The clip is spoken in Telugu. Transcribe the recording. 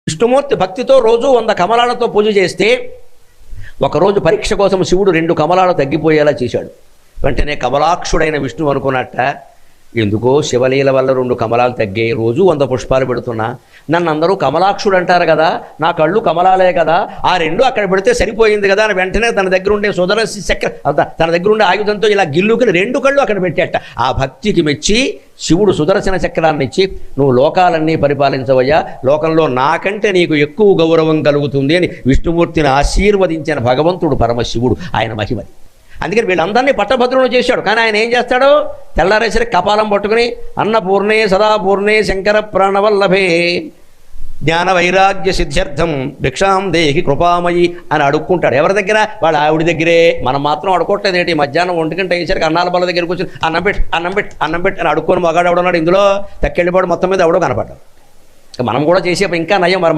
విష్ణుమూర్తి భక్తితో రోజు 100 కమలాలతో పూజ చేస్తే ఒకరోజు పరీక్ష కోసం శివుడు 2 కమలాలు తగ్గిపోయేలా చేశాడు. వెంటనే కమలాక్షుడైన విష్ణువు అనుకున్నట్ట, ఎందుకో శివలీల వల్ల 2 కమలాలు తగ్గాయి, రోజు 100 పుష్పాలు పెడుతున్నా, నన్ను అందరూ కమలాక్షుడు అంటారు కదా, నా కళ్ళు కమలాలే కదా, ఆ 2 అక్కడ పెడితే సరిపోయింది కదా అని వెంటనే తన దగ్గర ఉండే సుదర్శన చక్ర తన దగ్గర ఉండే ఆయుధంతో ఇలా గిల్లుకుని 2 కళ్ళు అక్కడ పెట్టేట. ఆ భక్తికి మెచ్చి శివుడు సుదర్శన చక్రాన్ని ఇచ్చి, నువ్వు లోకాలన్నీ పరిపాలించవయ్యా, లోకంలో నాకంటే నీకు ఎక్కువ గౌరవం కలుగుతుంది అని విష్ణుమూర్తిని ఆశీర్వదించిన భగవంతుడు పరమశివుడు. ఆయన మహిమది. అందుకని వీళ్ళందరినీ పట్టభద్రులను చేశాడు. కానీ ఆయన ఏం చేస్తాడు, తెల్లారేసరికి కపాలం పట్టుకుని అన్నపూర్ణే సదాపూర్ణే శంకర ప్రాణవల్లభే జ్ఞాన వైరాగ్య సిద్ధ్యర్థం భిక్షాం దేహి కృపామయి అని అడుక్కుంటాడు. ఎవరి దగ్గర? వాళ్ళ ఆవిడ దగ్గరే. మనం మాత్రం అడుకోవట్లేదు ఏంటి, మధ్యాహ్నం 1 గంట అయ్యేసరికి అన్నాల బల్ల దగ్గర కూర్చొని అన్నం పెట్టి అని అడుక్కొని మగాడు ఎవడున్నాడు ఇందులో? తక్కెళ్ళిపోవడం మొత్తం మీద ఎవడో కనపడ్డాడు. మనం కూడా చేసే ఇంకా నయం. మరి